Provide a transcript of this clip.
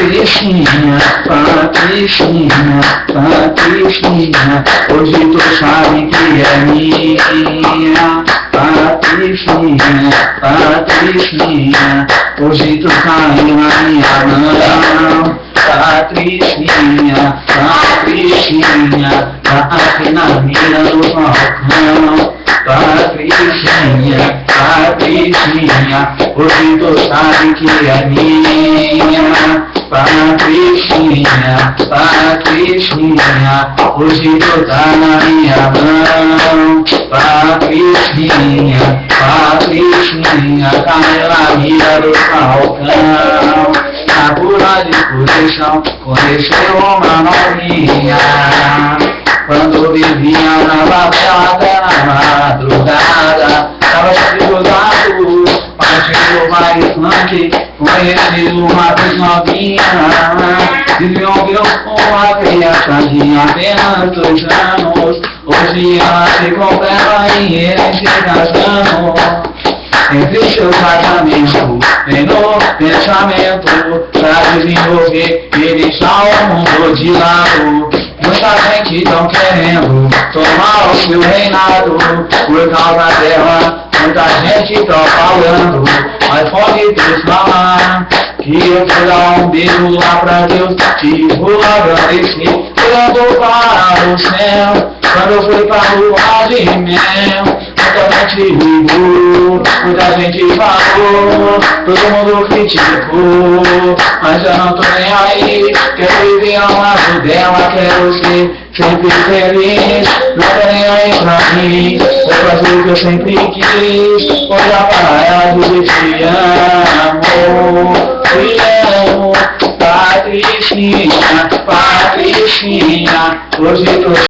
Patricinha, Patricinha, Patricinha, hoje tu sabe que é minha. Patricinha, Patricinha, hoje tu caiu na minha mão. Patricinha, Patricinha, tá aqui na mira do balcão. Patricinha, Patricinha, hoje tu sabe que é minha. Patricinha, Patricinha, hoje tu tá na minha mão. Patricinha, Patricinha, caiu na mira do balcão. Na pura disposição, conheceu uma novinha. Quando vivia na favela até na madrugada, tava desgrudado, partindo mais funk, conhecido uma vez novinha. Diziam que eu sou uma criança de apenas 2 anos, hoje ela se completa e ele se casando. Entre seu casamento, vem no pensamento, pra desenvolver e deixar o mundo de lado. Muita gente tão querendo tomar o seu reinado, por causa dela, muita gente tão falando, mas pode Deus falar, que eu vou dar um beijo lá pra Deus, que vou agradecer, olhando para o céu, quando eu fui pra lua de mel. Muita gente ligou, muita gente falou, todo mundo criticou, mas eu não tô nem aí, quero viver ao lado dela, quero ser sempre feliz, não tô nem aí pra mim, vou fazer o que eu sempre quis, olhar para ela e dizer te amo, Patricinha, Patricinha, hoje tô